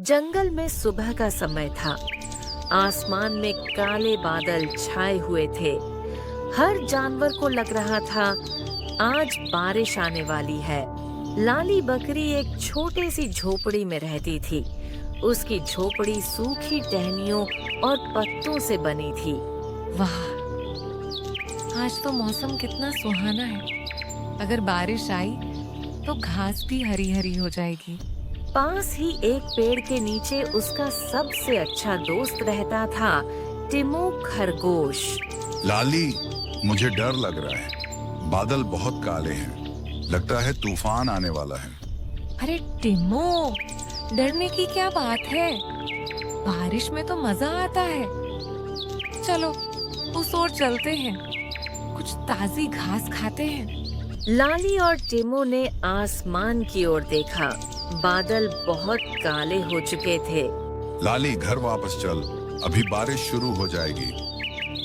जंगल में सुबह का समय था। आसमान में काले बादल छाए हुए थे। हर जानवर को लग रहा था आज बारिश आने वाली है। लाली बकरी एक छोटे सी झोपड़ी में रहती थी। उसकी झोपड़ी सूखी टहनियों और पत्तों से बनी थी। वाह, आज तो मौसम कितना सुहाना है। अगर बारिश आई तो घास भी हरी हरी हो जाएगी। पास ही एक पेड़ के नीचे उसका सबसे अच्छा दोस्त रहता था, टिमो खरगोश। लाली, मुझे डर लग रहा है। बादल बहुत काले हैं। लगता है तूफान आने वाला है। अरे टिमो, डरने की क्या बात है? बारिश में तो मजा आता है। चलो उस ओर चलते हैं, कुछ ताजी घास खाते हैं। लाली और टिमो ने आसमान की ओर देखा। बादल बहुत काले हो चुके थे। लाली, घर वापस चल, अभी बारिश शुरू हो जाएगी।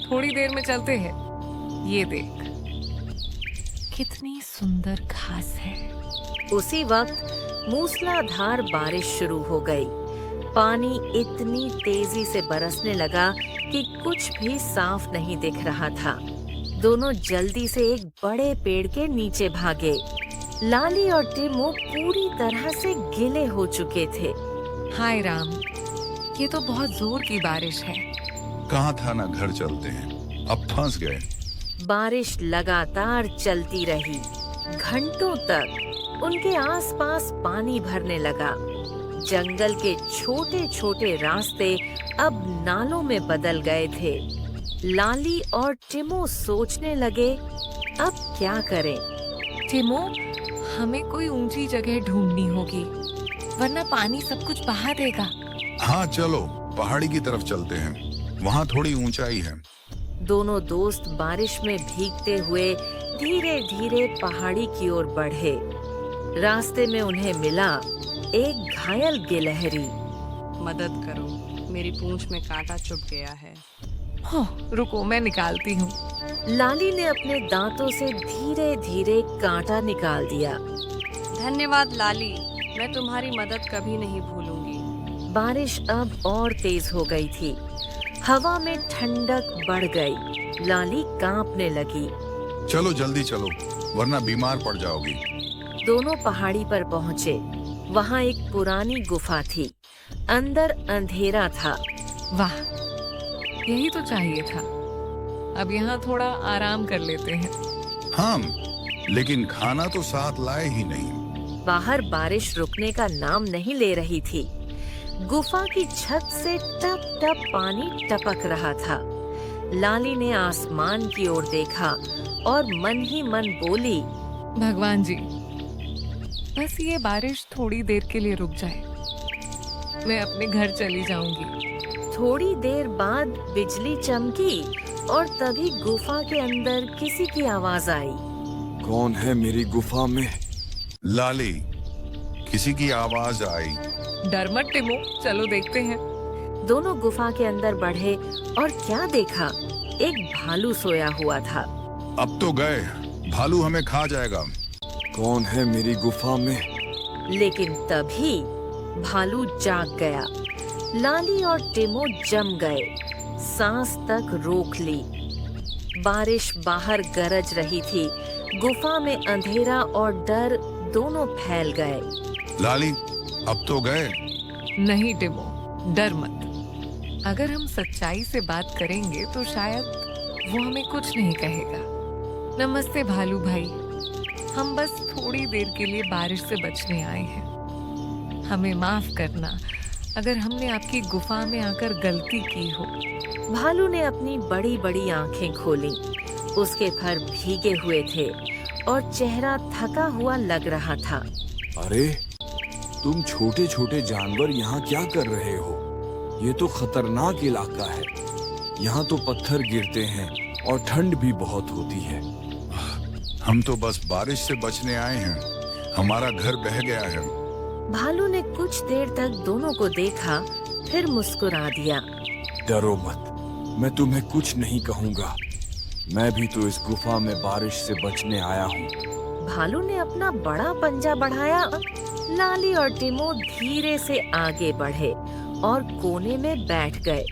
थोड़ी देर में चलते हैं। ये देख, कितनी सुंदर घास है। उसी वक्त मूसलाधार बारिश शुरू हो गई। पानी इतनी तेजी से बरसने लगा कि कुछ भी साफ नहीं दिख रहा था। दोनों जल्दी से एक बड़े पेड़ के नीचे भागे। लाली और टिमो पूरी तरह से गीले हो चुके थे। हाय राम, ये तो बहुत जोर की बारिश है। कहाँ था ना, घर चलते हैं, अब फंस गए। बारिश लगातार चलती रही। घंटों तक उनके आसपास पानी भरने लगा। जंगल के छोटे छोटे रास्ते अब नालों में बदल गए थे। लाली और टिमो सोचने लगे, अब क्या करें? टिमो, हमें कोई ऊंची जगह ढूंढनी होगी, वरना पानी सब कुछ बहा देगा। हाँ चलो, पहाड़ी की तरफ चलते हैं, वहाँ थोड़ी ऊंचाई है। दोनों दोस्त बारिश में भीगते हुए धीरे धीरे पहाड़ी की ओर बढ़े। रास्ते में उन्हें मिला एक घायल गिलहरी। मदद करो, मेरी पूंछ में कांटा चुभ गया है। हो, रुको मैं निकालती हूँ। लाली ने अपने दांतों से धीरे धीरे कांटा निकाल दिया। धन्यवाद लाली, मैं तुम्हारी मदद कभी नहीं भूलूंगी। बारिश अब और तेज हो गई थी। हवा में ठंडक बढ़ गई। लाली कांपने लगी। चलो जल्दी चलो, वरना बीमार पड़ जाओगी। दोनों पहाड़ी पर पहुँचे। वहाँ एक पुरानी गुफा थी। अंदर अंधेरा था। वाह, यही तो चाहिए था। अब यहाँ थोड़ा आराम कर लेते हैं। हाँ, लेकिन खाना तो साथ लाए ही नहीं। बाहर बारिश रुकने का नाम नहीं ले रही थी। गुफा की छत से टप टप पानी टपक रहा था। लाली ने आसमान की ओर देखा और मन ही मन बोली, भगवान जी, बस ये बारिश थोड़ी देर के लिए रुक जाए, मैं अपने घर चली जाऊंगी। थोड़ी देर बाद बिजली चमकी और तभी गुफा के अंदर किसी की आवाज आई। कौन है मेरी गुफा में? लाली, किसी की आवाज आई। डर मत टिमो, चलो देखते हैं। दोनों गुफा के अंदर बढ़े और क्या देखा, एक भालू सोया हुआ था। अब तो गए, भालू हमें खा जाएगा। कौन है मेरी गुफा में? लेकिन तभी भालू जाग गया। लाली और टिमो जम गए, सांस तक रोक ली। बारिश बाहर गरज रही थी। गुफा में अंधेरा और डर दोनों फैल गए। लाली, अब तो गए। नहीं टिमो, डर मत। अगर हम सच्चाई से बात करेंगे तो शायद वो हमें कुछ नहीं कहेगा। नमस्ते भालू भाई, हम बस थोड़ी देर के लिए बारिश से बचने आए हैं। हमें माफ करना अगर हमने आपकी गुफा में आकर गलती की हो। भालू ने अपनी बड़ी बड़ी आंखें खोली। उसके फर भीगे हुए थे और चेहरा थका हुआ लग रहा था। अरे, तुम छोटे छोटे जानवर यहाँ क्या कर रहे हो? ये तो खतरनाक इलाका है। यहाँ तो पत्थर गिरते हैं और ठंड भी बहुत होती है। हम तो बस बारिश से बचने आए हैं। हमारा घर बह गया है। भालू ने कुछ देर तक दोनों को देखा, फिर मुस्कुरा दिया। डरो मत, मैं तुम्हें कुछ नहीं कहूँगा। मैं भी तो इस गुफा में बारिश से बचने आया हूँ। भालू ने अपना बड़ा पंजा बढ़ाया, लाली और टिमो धीरे से आगे बढ़े और कोने में बैठ गए।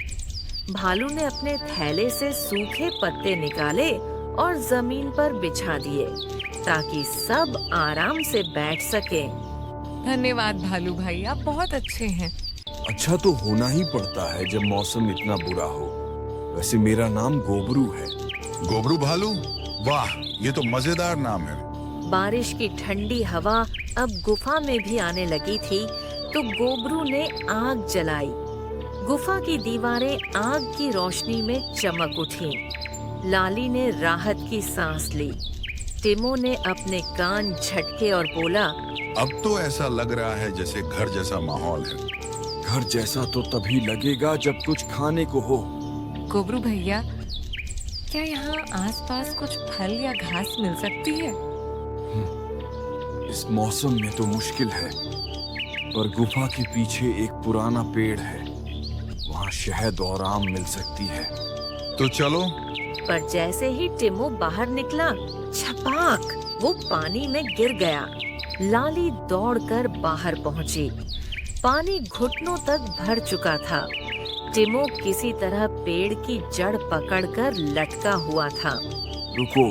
भालू ने अपने थैले से सूखे पत्ते निकाले और जमीन पर बिछा दिए ताकि सब आराम से बैठ सकें। धन्यवाद भालू भाई, आप बहुत अच्छे हैं। अच्छा तो होना ही पड़ता है जब मौसम इतना बुरा हो। वैसे मेरा नाम गोबरू है। गोबरू भालू, वाह, ये तो मजेदार नाम है। बारिश की ठंडी हवा अब गुफा में भी आने लगी थी तो गोबरू ने आग जलाई। गुफा की दीवारें आग की रोशनी में चमक उठी। लाली ने राहत की सांस ली। टिमो ने अपने कान झटके और बोला, अब तो ऐसा लग रहा है जैसे घर जैसा माहौल है। घर जैसा तो तभी लगेगा जब कुछ खाने को हो। गोबरू भैया, क्या यहाँ आसपास कुछ फल या घास मिल सकती है? इस मौसम में तो मुश्किल है, पर गुफा के पीछे एक पुराना पेड़ है, वहाँ शहद और आम मिल सकती है। तो चलो। पर जैसे ही टिमो बाहर निकला, छपाक, वो पानी में गिर गया। लाली दौड़कर बाहर पहुंची। पानी घुटनों तक भर चुका था। टिमो किसी तरह पेड़ की जड़ पकड़कर लटका हुआ था। रुको,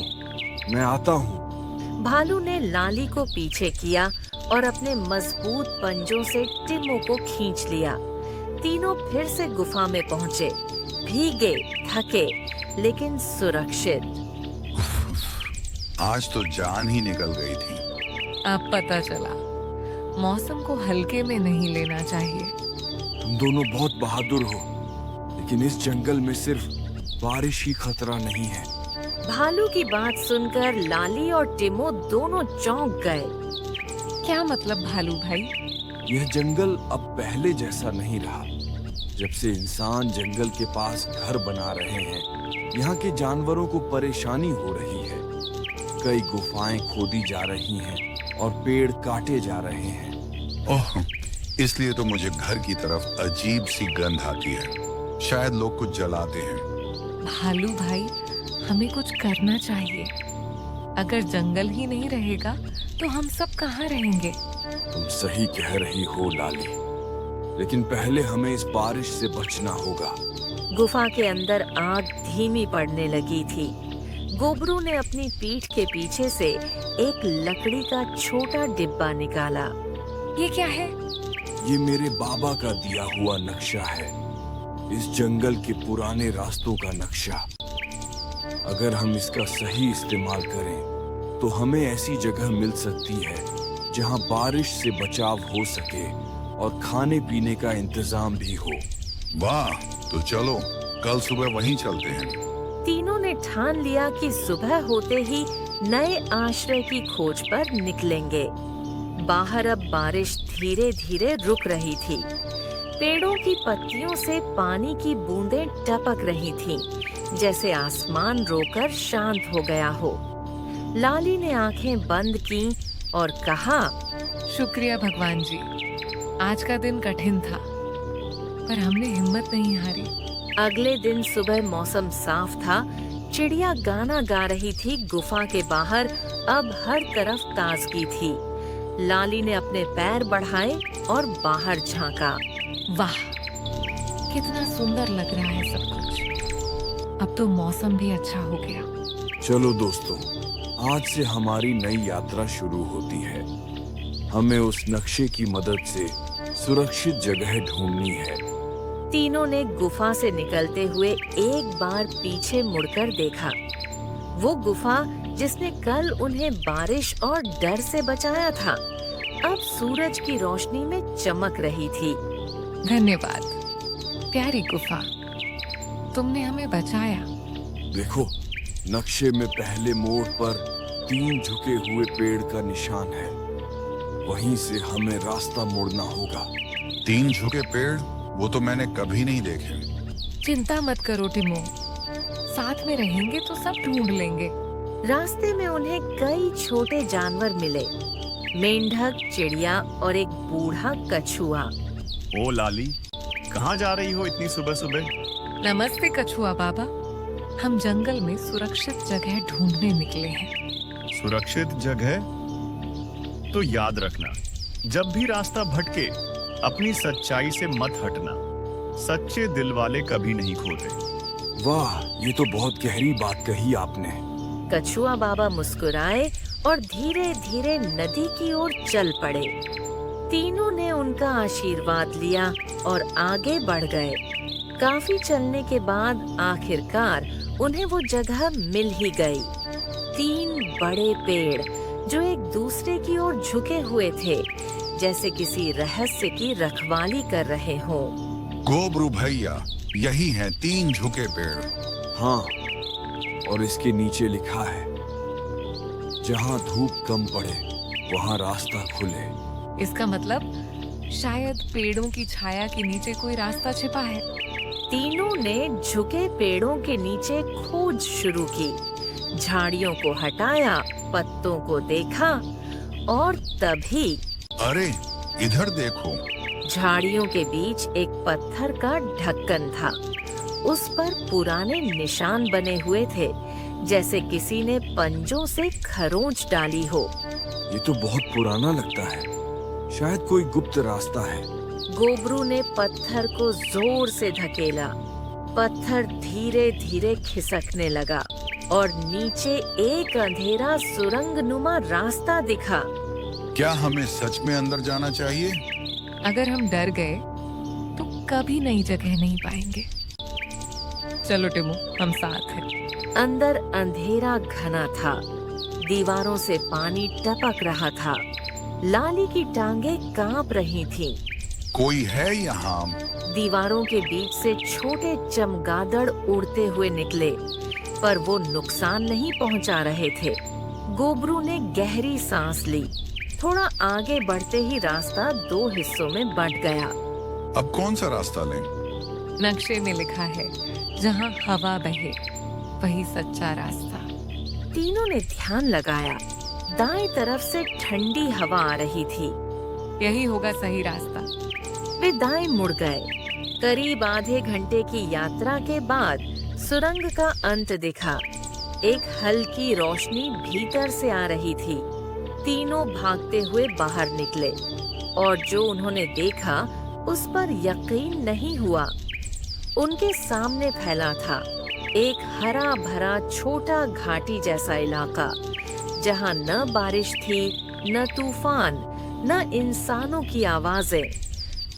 मैं आता हूँ। भालू ने लाली को पीछे किया और अपने मजबूत पंजों से टिमो को खींच लिया। तीनों फिर से गुफा में पहुंचे, भीगे, थके, लेकिन सुरक्षित। आज तो जान ही निकल गई थी। अब पता चला, मौसम को हल्के में नहीं लेना चाहिए। तुम दोनों बहुत बहादुर हो, लेकिन इस जंगल में सिर्फ बारिश ही खतरा नहीं है। भालू की बात सुनकर लाली और टिमो दोनों चौंक गए। क्या मतलब भालू भाई? यह जंगल अब पहले जैसा नहीं रहा। जब से इंसान जंगल के पास घर बना रहे हैं, यहाँ के जानवरों को परेशानी हो रही है। कई गुफाएं खोदी जा रही हैं और पेड़ काटे जा रहे हैं। ओह, इसलिए तो मुझे घर की तरफ अजीब सी गंध आती है। शायद लोग कुछ जलाते हैं। भालू भाई, हमें कुछ करना चाहिए। अगर जंगल ही नहीं रहेगा तो हम सब कहाँ रहेंगे? तुम सही कह रही हो लाली, लेकिन पहले हमें इस बारिश से बचना होगा। गुफा के अंदर आग धीमी पड़ने लगी थी। गोबरू ने अपनी पीठ के पीछे से एक लकड़ी का छोटा डिब्बा निकाला। ये क्या है? ये मेरे बाबा का दिया हुआ नक्शा है, इस जंगल के पुराने रास्तों का नक्शा। अगर हम इसका सही इस्तेमाल करें तो हमें ऐसी जगह मिल सकती है जहां बारिश से बचाव हो सके और खाने पीने का इंतजाम भी हो। वाह, तो चलो कल सुबह वहीं चलते हैं। तीनों ने ठान लिया कि सुबह होते ही नए आश्रय की खोज पर निकलेंगे। बाहर अब बारिश धीरे धीरे रुक रही थी। पेड़ों की पत्तियों से पानी की बूंदें टपक रही थीं, जैसे आसमान रोकर शांत हो गया हो। लाली ने आंखें बंद की और कहा, शुक्रिया भगवान जी, आज का दिन कठिन था पर हमने हिम्मत नहीं हारी। अगले दिन सुबह मौसम साफ था। चिड़िया गाना गा रही थी। गुफा के बाहर अब हर तरफ ताजगी थी। लाली ने अपने पैर बढ़ाए और बाहर झांका। वाह, कितना सुंदर लग रहा है सब कुछ। अब तो मौसम भी अच्छा हो गया। चलो दोस्तों, आज से हमारी नई यात्रा शुरू होती है। हमें उस नक्शे की मदद से सुरक्षित जगह ढूंढनी है। तीनों ने गुफा से निकलते हुए एक बार पीछे मुड़कर देखा। वो गुफा जिसने कल उन्हें बारिश और डर से बचाया था, अब सूरज की रोशनी में चमक रही थी। धन्यवाद प्यारी गुफा, तुमने हमें बचाया। देखो, नक्शे में पहले मोड़ पर 3 झुके हुए पेड़ का निशान है। वहीं से हमें रास्ता मोड़ना होगा। 3 झुके पेड़? वो तो मैंने कभी नहीं देखे। चिंता मत करो टिमो, साथ में रहेंगे तो सब ढूंढ लेंगे। रास्ते में उन्हें कई छोटे जानवर मिले। मेंढक, चिड़िया और एक बूढ़ा कछुआ। ओ लाली, कहाँ जा रही हो इतनी सुबह सुबह? नमस्ते कछुआ बाबा, हम जंगल में सुरक्षित जगह ढूंढने निकले हैं। सुरक्षित जगह? तो याद रखना, जब भी रास्ता भटके अपनी सच्चाई से मत हटना। सच्चे दिल वाले कभी नहीं खोते। वाह, ये तो बहुत गहरी बात कही आपने। कछुआ बाबा मुस्कुराए और धीरे धीरे नदी की ओर चल पड़े। तीनों ने उनका आशीर्वाद लिया और आगे बढ़ गए। काफी चलने के बाद आखिरकार उन्हें वो जगह मिल ही गई। 3 बड़े पेड़ जो एक दूसरे की ओर झुके हुए थे, जैसे किसी रहस्य की रखवाली कर रहे हों। गोबरू भैया, यही हैं 3 झुके पेड़। हाँ, और इसके नीचे लिखा है, जहाँ धूप कम पड़े वहाँ रास्ता खुले। इसका मतलब शायद पेड़ों की छाया के नीचे कोई रास्ता छिपा है। तीनों ने झुके पेड़ों के नीचे खोज शुरू की। झाड़ियों को हटाया, पत्तों को देखा और तभी अरे इधर देखो। झाड़ियों के बीच एक पत्थर का ढक्कन था। उस पर पुराने निशान बने हुए थे, जैसे किसी ने पंजों से खरोंच डाली हो। ये तो बहुत पुराना लगता है, शायद कोई गुप्त रास्ता है। गोबरू ने पत्थर को जोर से धकेला। पत्थर धीरे धीरे खिसकने लगा और नीचे एक अंधेरा सुरंगनुमा रास्ता दिखा। क्या हमें सच में अंदर जाना चाहिए? अगर हम डर गए तो कभी नई जगह नहीं पाएंगे। चलो टिमो, हम साथ हैं। अंदर अंधेरा घना था। दीवारों से पानी टपक रहा था। लाली की टांगें कांप रही थीं। कोई है यहाँ? दीवारों के बीच से छोटे चमगादड़ उड़ते हुए निकले, पर वो नुकसान नहीं पहुंचा रहे थे। गोबरू ने गहरी सांस ली। थोड़ा आगे बढ़ते ही रास्ता 2 हिस्सों में बंट गया। अब कौन सा रास्ता लें? नक्शे में लिखा है, जहाँ हवा बहे वही सच्चा रास्ता। तीनों ने ध्यान लगाया। दाएं तरफ से ठंडी हवा आ रही थी। यही होगा सही रास्ता। वे दाएं मुड़ गए। करीब आधे घंटे की यात्रा के बाद सुरंग का अंत दिखा। एक हल्की रोशनी भीतर से आ रही थी। तीनों भागते हुए बाहर निकले और जो उन्होंने देखा उस पर यकीन नहीं हुआ। उनके सामने फैला था एक हरा भरा छोटा घाटी जैसा इलाका, जहाँ न बारिश थी, न तूफान, न इंसानों की आवाजें,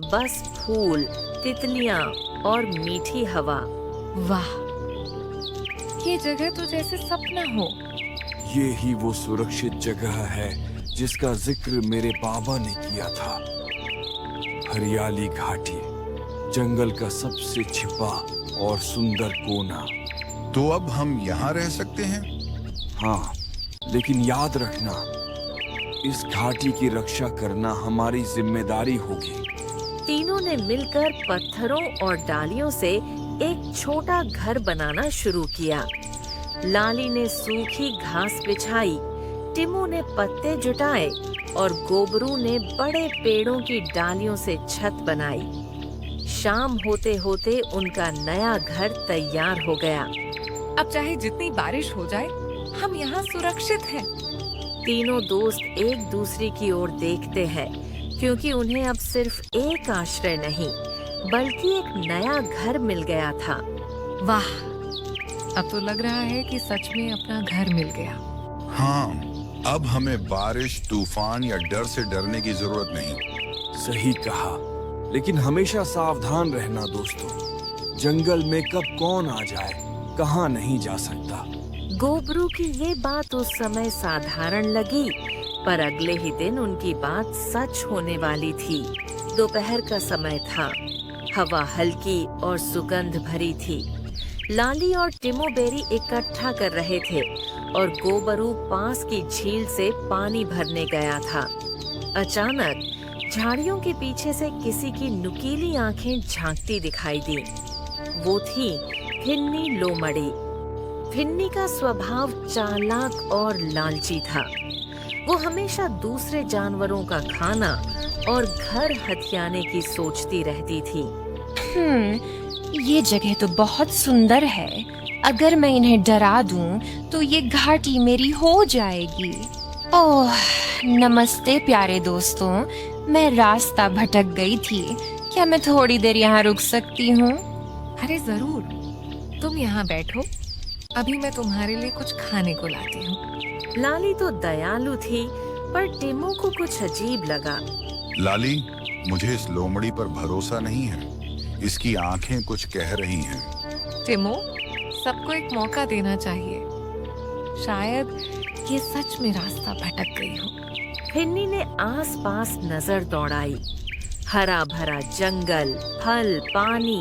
बस फूल, तितलियां और मीठी हवा। वाह, ये जगह तो जैसे सपना हो। ये ही वो सुरक्षित जगह है जिसका जिक्र मेरे बाबा ने किया था। हरियाली घाटी, जंगल का सबसे छिपा और सुंदर कोना। तो अब हम यहाँ रह सकते हैं? हाँ, लेकिन याद रखना, इस घाटी की रक्षा करना हमारी जिम्मेदारी होगी। तीनों ने मिलकर पत्थरों और डालियों से एक छोटा घर बनाना शुरू किया। लाली ने सूखी घास बिछाई, टिमो ने पत्ते जुटाए और गोबरू ने बड़े पेड़ों की डालियों से छत बनाई। शाम होते होते उनका नया घर तैयार हो गया। अब चाहे जितनी बारिश हो जाए, हम यहाँ सुरक्षित हैं। तीनों दोस्त एक दूसरे की ओर देखते हैं, क्योंकि उन्हें अब सिर्फ एक आश्रय नहीं, बल्कि एक नया घर मिल गया था। वाह, अब तो लग रहा है कि सच में अपना घर मिल गया। हाँ, अब हमें बारिश, तूफान या डर से डरने की जरूरत नहीं। सही कहा, लेकिन हमेशा सावधान रहना दोस्तों। जंगल में कब कौन आ जाए, कहाँ नहीं जा सकता। गोबरू की ये बात उस समय साधारण लगी, पर अगले ही दिन उनकी बात सच होने वाली थी। दोपहर का समय था। हवा हल्की और सुगंध भरी थी। लाली और टिमोबेरी इकट्ठा कर रहे थे और गोबरू पास की झील से पानी भरने गया था। अचानक झाड़ियों के पीछे से किसी की नुकीली आंखें झांकती दिखाई दी। वो थी फिन्नी लोमड़ी। फिन्नी का स्वभाव चालाक और लालची था। वो हमेशा दूसरे जानवरों का खाना और घर हथियाने की सोचती रहती थी। ये जगह तो बहुत सुंदर है। अगर मैं इन्हें डरा दूं, तो ये घाटी मेरी हो जाएगी। ओह, नमस्ते प्यारे दोस्तों। मैं रास्ता भटक गई थी। क्या मैं थोड़ी देर यहाँ रुक सकती हूँ? अरे जरूर, तुम यहाँ बैठो, अभी मैं तुम्हारे लिए कुछ खाने को लाती हूँ। लाली तो दयालु थी, पर टिमो को कुछ अजीब लगा। लाली, मुझे इस लोमड़ी पर भरोसा नहीं है। इसकी आंखें कुछ कह रही हैं। टिमो, सबको एक मौका देना चाहिए। शायद ये सच में रास्ता भटक गई हो। फिन्नी ने आसपास नजर दौड़ाई। हरा भरा जंगल, फल, पानी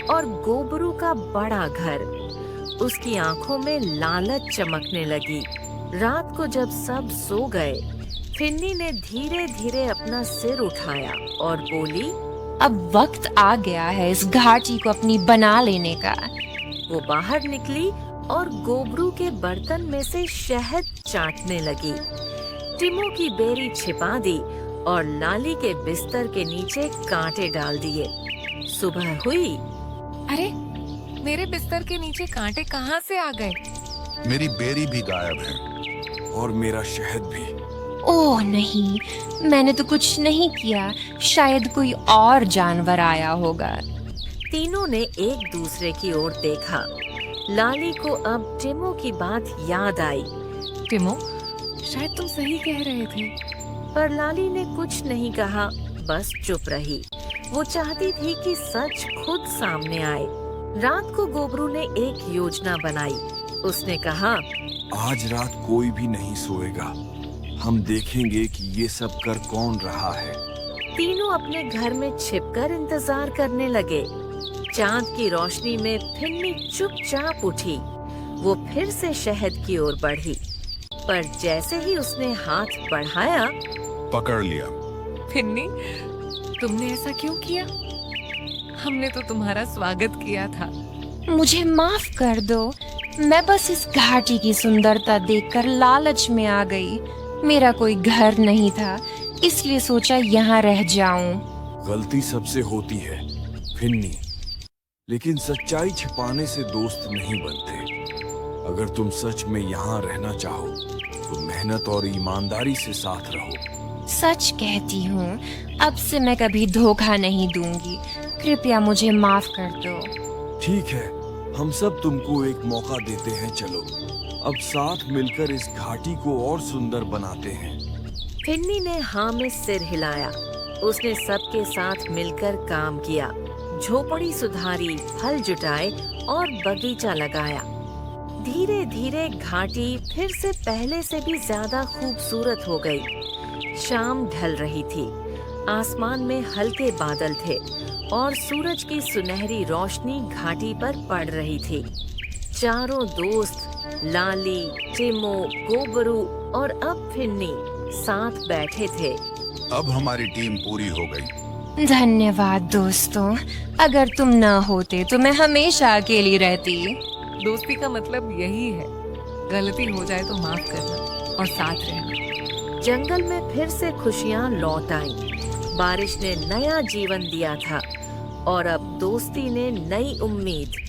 और गोबरू का बड़ा घर। उसकी आंखों में लालच चमकने लगी। रात को जब सब सो गए, फिन्नी ने धीरे धीरे अपना सिर उठाया और बोली, अब वक्त आ गया है इस घाटी को अपनी बना लेने का। वो बाहर निकली और गोबरू के बर्तन में से शहद चाटने लगी। टिमो की बेरी छिपा दी और लाली के बिस्तर के नीचे कांटे डाल दिए। सुबह हुई। अरे, मेरे बिस्तर के नीचे कांटे कहाँ से आ गए? मेरी बेरी भी गायब है। और मेरा शहद भी। ओह नहीं, मैंने तो कुछ नहीं किया। शायद कोई और जानवर आया होगा। तीनों ने एक दूसरे की ओर देखा। लाली को अब टिमो की बात याद आई, टिमो, शायद तुम सही कह रहे थे। पर लाली ने कुछ नहीं कहा, बस चुप रही। वो चाहती थी कि सच खुद सामने आए। रात को गोबरू ने एक योजना बनाई। उसने कहा, आज रात कोई भी नहीं सोएगा। हम देखेंगे कि ये सब कर कौन रहा है। तीनों अपने घर में छिपकर इंतजार करने लगे। चांद की रोशनी में फिन्नी चुपचाप उठी। वो फिर से शहद की ओर बढ़ी, पर जैसे ही उसने हाथ बढ़ाया, पकड़ लिया। फिन्नी, तुमने ऐसा क्यों किया? हमने तो तुम्हारा स्वागत किया था। मुझे माफ कर दो। मैं बस इस घाटी की सुंदरता देखकर लालच में आ गई। मेरा कोई घर नहीं था, इसलिए सोचा यहाँ रह जाऊं। गलती सबसे होती है फिन्नी, लेकिन सच्चाई छिपाने से दोस्त नहीं बनते। अगर तुम सच में यहाँ रहना चाहो तो मेहनत और ईमानदारी से साथ रहो। सच कहती हूँ, अब से मैं कभी धोखा नहीं दूंगी। कृपया मुझे माफ कर दो। ठीक है, हम सब तुमको एक मौका देते हैं। चलो अब साथ मिलकर इस घाटी को और सुंदर बनाते हैं। फिन्नी ने हाँ में सिर हिलाया। उसने सबके साथ मिलकर काम किया। झोपड़ी सुधारी, फल जुटाए और बगीचा लगाया। धीरे धीरे घाटी फिर से पहले से भी ज्यादा खूबसूरत हो गई। शाम ढल रही थी। आसमान में हल्के बादल थे और सूरज की सुनहरी रोशनी घाटी पर पड़ रही थी। चारों दोस्त, लाली, टिमो, गोबरू और अब फिन्नी साथ बैठे थे। अब हमारी टीम पूरी हो गई। धन्यवाद दोस्तों। अगर तुम न होते तो मैं हमेशा अकेली रहती। दोस्ती का मतलब यही है, गलती हो जाए तो माफ करना और साथ रहना। जंगल में फिर से खुशियां लौट आईं। बारिश ने नया जीवन दिया था और अब दोस्ती ने नई उम्मीद।